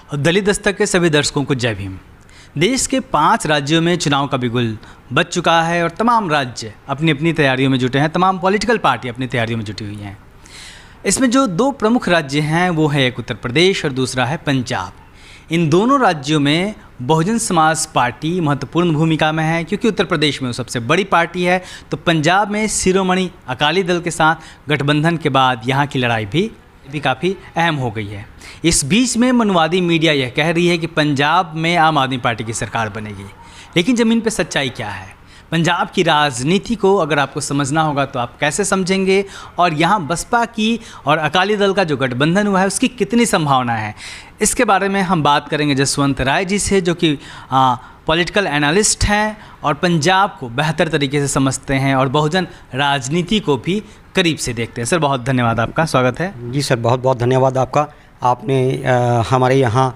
दलित दस्तक के सभी दर्शकों को जय भीम। देश के 5 राज्यों में चुनाव का बिगुल बज चुका है और तमाम राज्य अपनी अपनी तैयारियों में जुटे हैं। तमाम पॉलिटिकल पार्टी अपनी तैयारियों में जुटी हुई हैं। इसमें जो 2 प्रमुख राज्य हैं वो है एक उत्तर प्रदेश और दूसरा है पंजाब। इन दोनों राज्यों में बहुजन समाज पार्टी महत्वपूर्ण भूमिका में है, क्योंकि उत्तर प्रदेश में वो सबसे बड़ी पार्टी है, तो पंजाब में शिरोमणि अकाली दल के साथ गठबंधन के बाद यहाँ की लड़ाई भी काफ़ी अहम हो गई है। इस बीच में मनुवादी मीडिया यह कह रही है कि पंजाब में आम आदमी पार्टी की सरकार बनेगी, लेकिन ज़मीन पे सच्चाई क्या है? पंजाब की राजनीति को अगर आपको समझना होगा तो आप कैसे समझेंगे, और यहाँ बसपा की और अकाली दल का जो गठबंधन हुआ है उसकी कितनी संभावना है? इसके बारे में हम बात करेंगे जसवंत राय जी से, जो कि पॉलिटिकल एनालिस्ट हैं और पंजाब को बेहतर तरीके से समझते हैं और बहुजन राजनीति को भी करीब से देखते हैं। सर, बहुत धन्यवाद, आपका स्वागत है। जी सर, बहुत बहुत धन्यवाद आपका। आपने हमारे यहाँ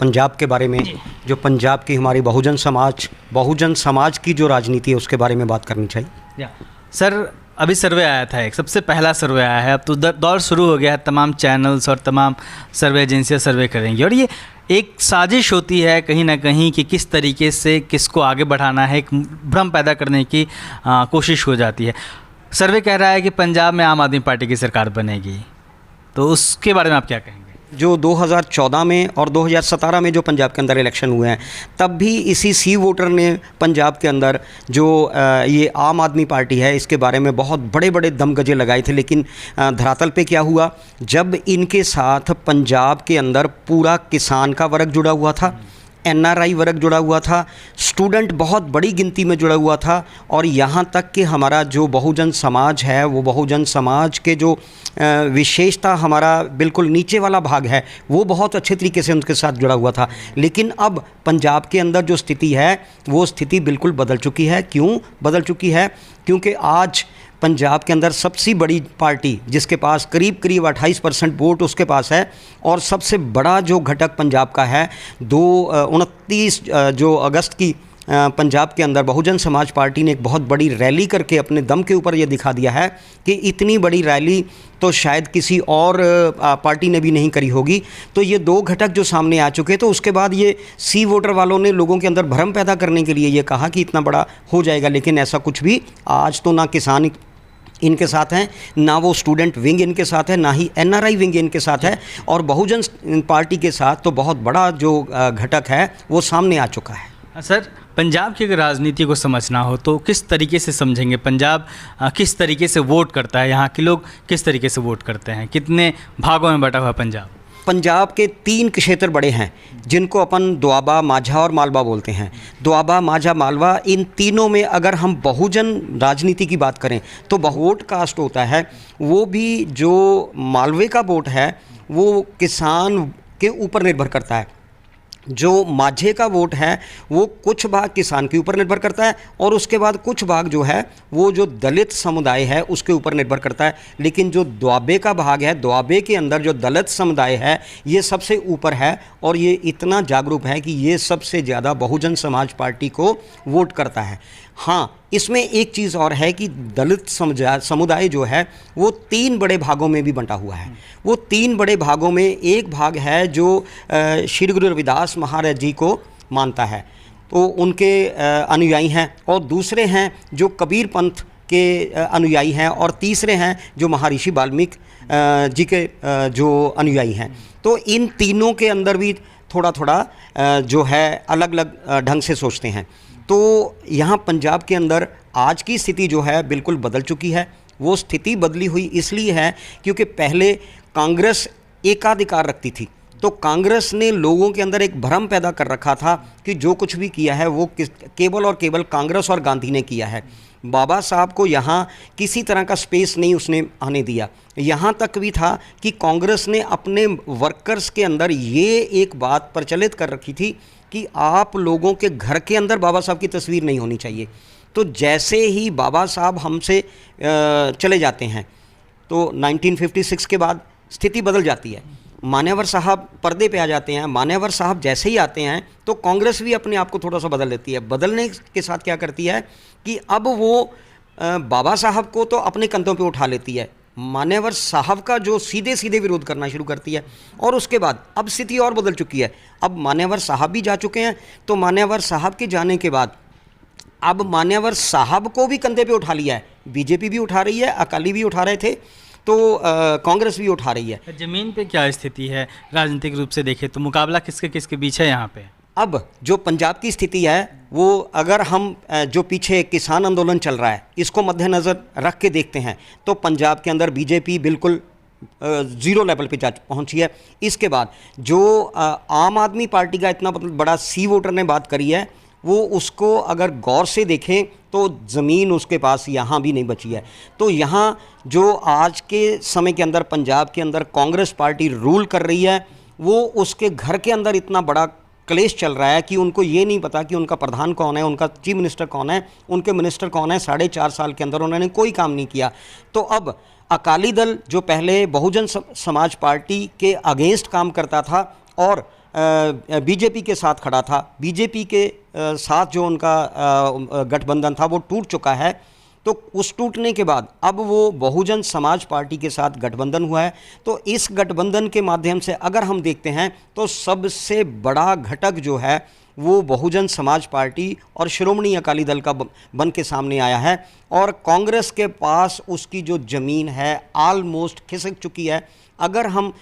पंजाब के बारे में, जो पंजाब की हमारी बहुजन समाज की जो राजनीति है उसके बारे में बात करनी चाहिए। सर, अभी सर्वे आया था, एक सबसे पहला सर्वे आया है, अब तो दौर शुरू हो गया है, तमाम चैनल्स और तमाम सर्वे एजेंसियाँ सर्वे करेंगी और ये एक साजिश होती है कहीं ना कहीं कि किस तरीके से किसको आगे बढ़ाना है, एक भ्रम पैदा करने की कोशिश हो जाती है। सर्वे कह रहा है कि पंजाब में आम आदमी पार्टी की सरकार बनेगी, तो उसके बारे में आप क्या कहेंगे? जो 2014 में और 2017 में जो पंजाब के अंदर इलेक्शन हुए हैं, तब भी इसी सी वोटर ने पंजाब के अंदर जो ये आम आदमी पार्टी है इसके बारे में बहुत बड़े बड़े दमगजे लगाए थे। लेकिन धरातल पे क्या हुआ, जब इनके साथ पंजाब के अंदर पूरा किसान का वर्ग जुड़ा हुआ था, NRI वर्ग जुड़ा हुआ था, स्टूडेंट बहुत बड़ी गिनती में जुड़ा हुआ था, और यहाँ तक कि हमारा जो बहुजन समाज है, वो बहुजन समाज के जो विशेषता हमारा बिल्कुल नीचे वाला भाग है वो बहुत अच्छे तरीके से उनके साथ जुड़ा हुआ था। लेकिन अब पंजाब के अंदर जो स्थिति है वो स्थिति बिल्कुल बदल चुकी है। क्यों बदल चुकी है? क्योंकि आज पंजाब के अंदर सबसे बड़ी पार्टी जिसके पास करीब 28% वोट उसके पास है, और सबसे बड़ा जो घटक पंजाब का है 29 जो अगस्त की पंजाब के अंदर बहुजन समाज पार्टी ने एक बहुत बड़ी रैली करके अपने दम के ऊपर ये दिखा दिया है कि इतनी बड़ी रैली तो शायद किसी और पार्टी ने भी नहीं करी होगी। तो ये 2 घटक जो सामने आ चुके, तो उसके बाद ये सी वोटर वालों ने लोगों के अंदर भ्रम पैदा करने के लिए ये कहा कि इतना बड़ा हो जाएगा, लेकिन ऐसा कुछ भी आज तो ना किसान इनके साथ हैं, ना वो स्टूडेंट विंग इनके साथ है, ना ही NRI विंग इनके साथ है, और बहुजन पार्टी के साथ तो बहुत बड़ा जो घटक है वो सामने आ चुका है। सर, पंजाब की अगर राजनीति को समझना हो तो किस तरीके से समझेंगे? पंजाब किस तरीके से वोट करता है, यहाँ के लोग किस तरीके से वोट करते हैं, कितने भागों में बटा हुआ पंजाब? पंजाब के 3 क्षेत्र बड़े हैं जिनको अपन दोआबा, माझा और मालवा बोलते हैं। दोआबा, माझा, मालवा, इन तीनों में अगर हम बहुजन राजनीति की बात करें तो वोट कास्ट होता है, वो भी जो मालवे का वोट है वो किसान के ऊपर निर्भर करता है। जो माझे का वोट है वो कुछ भाग किसान के ऊपर निर्भर करता है, और उसके बाद कुछ भाग जो है वो जो दलित समुदाय है उसके ऊपर निर्भर करता है। लेकिन जो दोआबे का भाग है, दोआबे के अंदर जो दलित समुदाय है ये सबसे ऊपर है, और ये इतना जागरूक है कि ये सबसे ज़्यादा बहुजन समाज पार्टी को वोट करता है। हाँ, इसमें एक चीज़ और है कि दलित समुदाय जो है वो 3 बड़े भागों में भी बंटा हुआ है। वो 3 बड़े भागों में एक भाग है जो श्री गुरु रविदास महाराज जी को मानता है, तो उनके अनुयायी हैं, और दूसरे हैं जो कबीर पंथ के अनुयायी हैं, और तीसरे हैं जो महर्षि वाल्मीकि जी के जो अनुयायी हैं। तो इन तीनों के अंदर भी थोड़ा थोड़ा जो है अलग अलग ढंग से सोचते हैं। तो यहाँ पंजाब के अंदर आज की स्थिति जो है बिल्कुल बदल चुकी है। वो स्थिति बदली हुई इसलिए है क्योंकि पहले कांग्रेस एकाधिकार रखती थी, तो कांग्रेस ने लोगों के अंदर एक भ्रम पैदा कर रखा था कि जो कुछ भी किया है वो केवल और केवल कांग्रेस और गांधी ने किया है। बाबा साहब को यहाँ किसी तरह का स्पेस नहीं उसने आने दिया। यहाँ तक भी था कि कांग्रेस ने अपने वर्कर्स के अंदर ये एक बात प्रचलित कर रखी थी कि आप लोगों के घर के अंदर बाबा साहब की तस्वीर नहीं होनी चाहिए। तो जैसे ही बाबा साहब हमसे चले जाते हैं तो 1956 के बाद स्थिति बदल जाती है। मान्यवर साहब पर्दे पे आ जाते हैं। मान्यवर साहब जैसे ही आते हैं तो कांग्रेस भी अपने आप को थोड़ा सा बदल लेती है। बदलने के साथ क्या करती है कि अब वो बाबा साहब को तो अपने कंधों पे उठा लेती है, मान्यवर साहब का जो सीधे सीधे विरोध करना शुरू करती है। और उसके बाद अब स्थिति और बदल चुकी है, अब मान्यवर साहब भी जा चुके हैं, तो मान्यवर साहब के जाने के बाद अब मान्यवर साहब को भी कंधे पे उठा लिया है, बीजेपी भी उठा रही है, अकाली भी उठा रहे थे, तो कांग्रेस भी उठा रही है। जमीन पे क्या स्थिति है राजनीतिक रूप से देखें तो, मुकाबला किसके किसके बीच है यहाँ पे? अब जो पंजाब की स्थिति है वो अगर हम जो पीछे किसान आंदोलन चल रहा है इसको मद्देनज़र रख के देखते हैं तो पंजाब के अंदर बीजेपी बिल्कुल ज़ीरो लेवल पे जा पहुंची है। इसके बाद जो आम आदमी पार्टी का इतना बड़ा सी वोटर ने बात करी है, वो उसको अगर गौर से देखें तो ज़मीन उसके पास यहाँ भी नहीं बची है। तो यहाँ जो आज के समय के अंदर पंजाब के अंदर कांग्रेस पार्टी रूल कर रही है, वो उसके घर के अंदर इतना बड़ा क्लेश चल रहा है कि उनको ये नहीं पता कि उनका प्रधान कौन है, उनका चीफ मिनिस्टर कौन है, उनके मिनिस्टर कौन है। 4.5 साल के अंदर उन्होंने कोई काम नहीं किया। तो अब अकाली दल जो पहले बहुजन समाज पार्टी के अगेंस्ट काम करता था और बीजेपी के साथ खड़ा था, बीजेपी के साथ जो उनका गठबंधन था वो टूट चुका है। तो उस टूटने के बाद अब वो बहुजन समाज पार्टी के साथ गठबंधन हुआ है। तो इस गठबंधन के माध्यम से अगर हम देखते हैं तो सबसे बड़ा घटक जो है वो बहुजन समाज पार्टी और श्रोमणी अकाली दल का बन के सामने आया है। और कांग्रेस के पास उसकी जो ज़मीन है ऑलमोस्ट खिसक चुकी है। अगर हम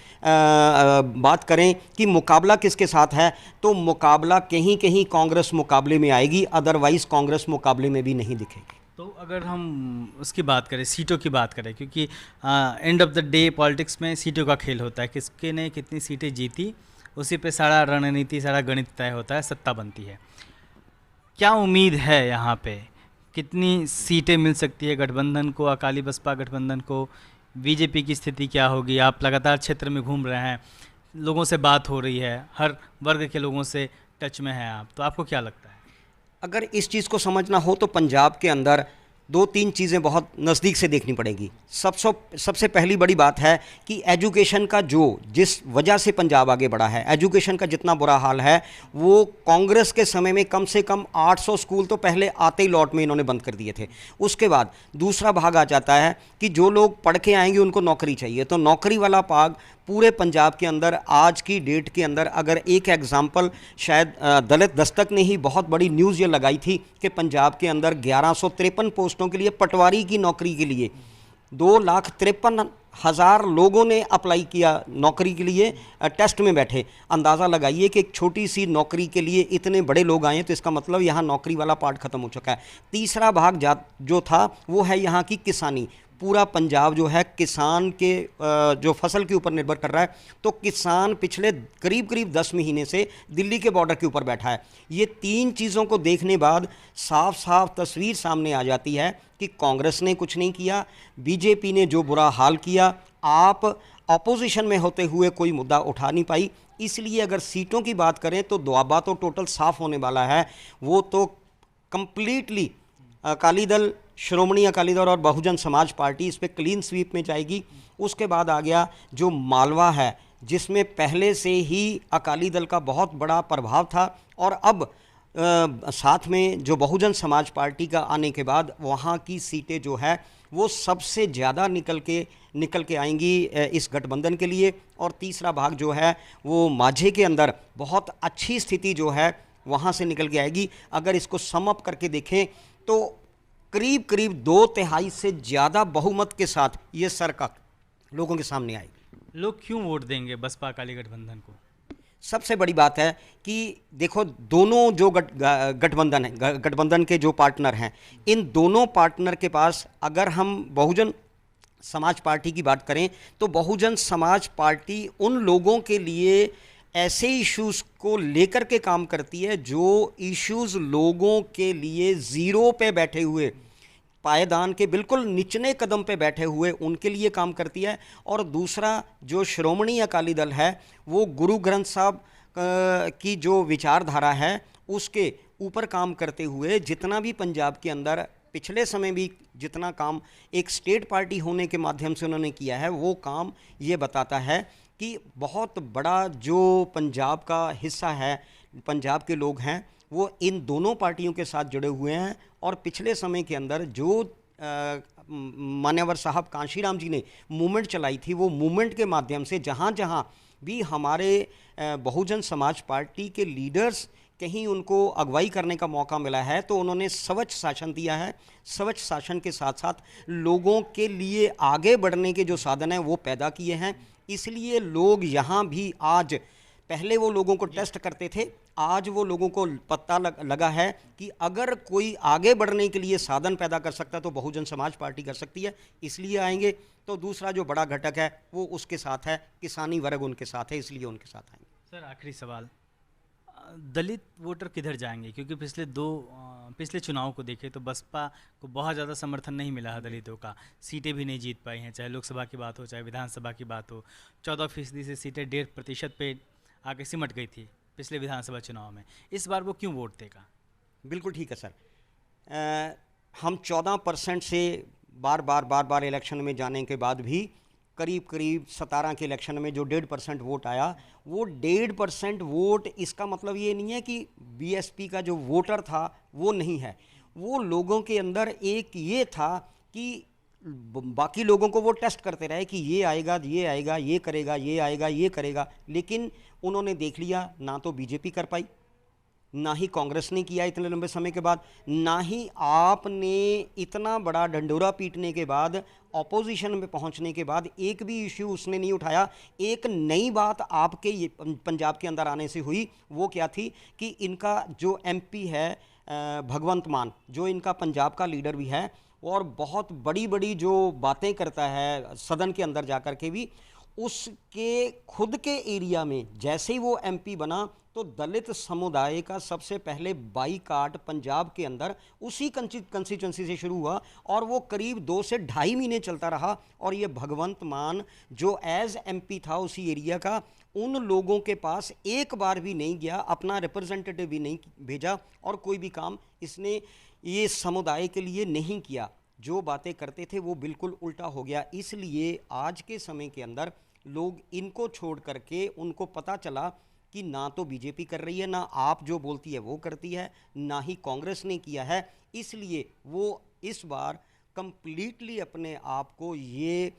बात करें कि मुकाबला किसके साथ है, तो मुकाबला कहीं कहीं कांग्रेस मुकाबले में आएगी, अदरवाइज़ कांग्रेस मुकाबले में भी नहीं दिखेगी। तो अगर हम उसकी बात करें, सीटों की बात करें, क्योंकि end of the day politics में सीटों का खेल होता है, किसके ने कितनी सीटें जीती उसी पे सारा रणनीति, सारा गणित तय होता है, सत्ता बनती है। क्या उम्मीद है यहाँ पे, कितनी सीटें मिल सकती है गठबंधन को, अकाली बसपा गठबंधन को? बीजेपी की स्थिति क्या होगी? आप लगातार क्षेत्र में घूम रहे हैं, लोगों से बात हो रही है, हर वर्ग के लोगों से टच में हैं आप, तो आपको क्या लगता है? अगर इस चीज़ को समझना हो तो पंजाब के अंदर 2-3 चीज़ें बहुत नज़दीक से देखनी पड़ेगी। सबसे पहली बड़ी बात है कि एजुकेशन का जिस वजह से पंजाब आगे बढ़ा है, एजुकेशन का जितना बुरा हाल है वो कांग्रेस के समय में कम से कम 800 स्कूल तो पहले आते ही लॉट में इन्होंने बंद कर दिए थे। उसके बाद दूसरा भाग आ जाता है कि जो लोग पढ़ के आएंगे उनको नौकरी चाहिए, तो नौकरी वाला भाग पूरे पंजाब के अंदर आज की डेट के अंदर अगर एक एग्जाम्पल शायद दलित दस्तक ने ही बहुत बड़ी न्यूज़ ये लगाई थी कि पंजाब के अंदर 1153 पोस्टों के लिए पटवारी की नौकरी के लिए 2,53,000 लोगों ने अप्लाई किया नौकरी के लिए, टेस्ट में बैठे। अंदाज़ा लगाइए कि एक छोटी सी नौकरी के लिए इतने बड़े लोग आए, तो इसका मतलब यहाँ नौकरी वाला पार्ट ख़त्म हो चुका है। तीसरा भाग जो था वो है यहाँ की किसानी। पूरा पंजाब जो है किसान के जो फसल के ऊपर निर्भर कर रहा है, तो किसान पिछले करीब 10 महीने से दिल्ली के बॉर्डर के ऊपर बैठा है। ये 3 चीज़ों को देखने बाद साफ साफ तस्वीर सामने आ जाती है कि कांग्रेस ने कुछ नहीं किया, बीजेपी ने जो बुरा हाल किया, आप अपोजिशन में होते हुए कोई मुद्दा उठा नहीं पाई। इसलिए अगर सीटों की बात करें तो दुआबा तो टोटल साफ होने वाला है, वो तो कंप्लीटली अकाली दल, श्रोमणी अकाली दल और बहुजन समाज पार्टी इस पे क्लीन स्वीप में जाएगी। उसके बाद आ गया जो मालवा है, जिसमें पहले से ही अकाली दल का बहुत बड़ा प्रभाव था, और अब साथ में जो बहुजन समाज पार्टी का आने के बाद वहाँ की सीटें जो है वो सबसे ज़्यादा निकल के आएंगी इस गठबंधन के लिए। और तीसरा भाग जो है वो माझे के अंदर बहुत अच्छी स्थिति जो है वहाँ से निकल के आएगी। अगर इसको सम अप करके देखें तो करीब 2/3 से ज़्यादा बहुमत के साथ ये सरकार लोगों के सामने आएगी। लोग क्यों वोट देंगे बसपा अकाली गठबंधन को? सबसे बड़ी बात है कि देखो, दोनों जो गठबंधन है, गठबंधन के जो पार्टनर हैं, इन दोनों पार्टनर के पास अगर हम बहुजन समाज पार्टी की बात करें तो बहुजन समाज पार्टी उन लोगों के लिए ऐसे इश्यूज़ को लेकर के काम करती है जो इश्यूज़ लोगों के लिए ज़ीरो पे बैठे हुए, पायदान के बिल्कुल निचले कदम पे बैठे हुए उनके लिए काम करती है। और दूसरा जो श्रोमणी अकाली दल है वो गुरु ग्रंथ साहब की जो विचारधारा है उसके ऊपर काम करते हुए जितना भी पंजाब के अंदर पिछले समय भी जितना काम एक स्टेट पार्टी होने के माध्यम से उन्होंने किया है, वो काम ये बताता है कि बहुत बड़ा जो पंजाब का हिस्सा है, पंजाब के लोग हैं, वो इन दोनों पार्टियों के साथ जुड़े हुए हैं। और पिछले समय के अंदर जो मान्यवर साहब कांशीराम जी ने मूवमेंट चलाई थी, वो मूवमेंट के माध्यम से जहाँ जहाँ भी हमारे बहुजन समाज पार्टी के लीडर्स कहीं उनको अगुवाई करने का मौका मिला है तो उन्होंने स्वच्छ शासन दिया है। स्वच्छ शासन के साथ साथ लोगों के लिए आगे बढ़ने के जो साधन हैं वो पैदा किए हैं। इसलिए लोग यहाँ भी आज, पहले वो लोगों को टेस्ट करते थे, आज वो लोगों को पता लगा है कि अगर कोई आगे बढ़ने के लिए साधन पैदा कर सकता है तो बहुजन समाज पार्टी कर सकती है, इसलिए आएंगे। तो दूसरा जो बड़ा घटक है वो उसके साथ है, किसानी वर्ग उनके साथ है, इसलिए उनके साथ आएंगे। सर आखिरी सवाल, दलित वोटर किधर जाएंगे? क्योंकि पिछले चुनाव को देखें तो बसपा को बहुत ज़्यादा समर्थन नहीं मिला है दलितों का, सीटें भी नहीं जीत पाई हैं, चाहे लोकसभा की बात हो चाहे विधानसभा की बात हो। 14% से सीटें 1.5% पे आके सिमट गई थी पिछले विधानसभा चुनाव में। इस बार वो क्यों वोट देगा? बिल्कुल ठीक है सर। हम 14% से बार बार इलेक्शन में जाने के बाद भी करीब 17 के इलेक्शन में जो 1.5% वोट आया, वो 1.5% वोट, इसका मतलब ये नहीं है कि बीएसपी का जो वोटर था वो नहीं है। वो लोगों के अंदर एक ये था कि बाकी लोगों को वो टेस्ट करते रहे कि ये आएगा, ये आएगा, ये करेगा, ये आएगा, ये करेगा, लेकिन उन्होंने देख लिया ना तो बीजेपी कर पाई, ना ही कांग्रेस ने किया इतने लंबे समय के बाद, ना ही आपने इतना बड़ा ढंढोरा पीटने के बाद, ऑपोजिशन में पहुंचने के बाद एक भी इश्यू उसने नहीं उठाया। एक नई बात आपके ये पंजाब के अंदर आने से हुई, वो क्या थी कि इनका जो एमपी है भगवंत मान, जो इनका पंजाब का लीडर भी है और बहुत बड़ी बड़ी जो बातें करता है सदन के अंदर जाकर के भी, उसके खुद के एरिया में जैसे ही वो एमपी बना तो दलित समुदाय का सबसे पहले बाईकाट पंजाब के अंदर उसी कंस्टिट्यूंसी से शुरू हुआ और वो करीब 2 से 2.5 महीने चलता रहा। और ये भगवंत मान जो एज एमपी था उसी एरिया का, उन लोगों के पास एक बार भी नहीं गया, अपना रिप्रेजेंटेटिव भी नहीं भेजा और कोई भी काम इसने ये समुदाय के लिए नहीं किया। जो बातें करते थे वो बिल्कुल उल्टा हो गया। इसलिए आज के समय के अंदर लोग इनको छोड़ करके, उनको पता चला कि ना तो बीजेपी कर रही है, ना आप जो बोलती है वो करती है, ना ही कांग्रेस ने किया है, इसलिए वो इस बार कंप्लीटली अपने आप को ये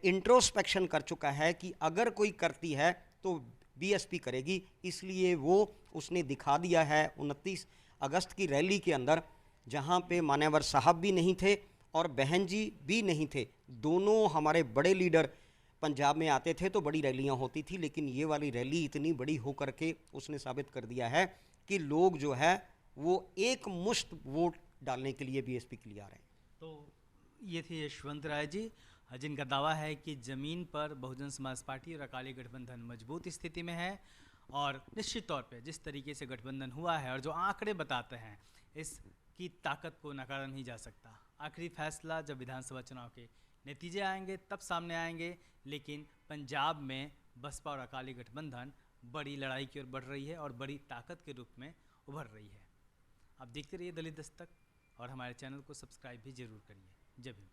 इंट्रोस्पेक्शन कर चुका है कि अगर कोई करती है तो बीएसपी करेगी। इसलिए वो उसने दिखा दिया है 29 अगस्त की रैली के अंदर, जहाँ पे मान्यवर साहब भी नहीं थे और बहन जी भी नहीं थे, दोनों हमारे बड़े लीडर पंजाब में आते थे तो बड़ी रैलियां होती थी, लेकिन ये वाली रैली इतनी बड़ी हो करके उसने साबित कर दिया है कि लोग जो है वो एक मुश्त वोट डालने के लिए बीएसपी के लिए आ रहे हैं। तो ये थे यशवंत राय जी, जिनका दावा है कि ज़मीन पर बहुजन समाज पार्टी और अकाली गठबंधन मजबूत स्थिति में है और निश्चित तौर पे जिस तरीके से गठबंधन हुआ है और जो आंकड़े बताते हैं इसकी ताकत को नकारा नहीं जा सकता। आखिरी फैसला जब विधानसभा चुनाव के नतीजे आएंगे तब सामने आएंगे, लेकिन पंजाब में बसपा और अकाली गठबंधन बड़ी लड़ाई की ओर बढ़ रही है और बड़ी ताकत के रूप में उभर रही है। आप देखते रहिए दलित दस्तक और हमारे चैनल को सब्सक्राइब भी जरूर करिए। जय भीम।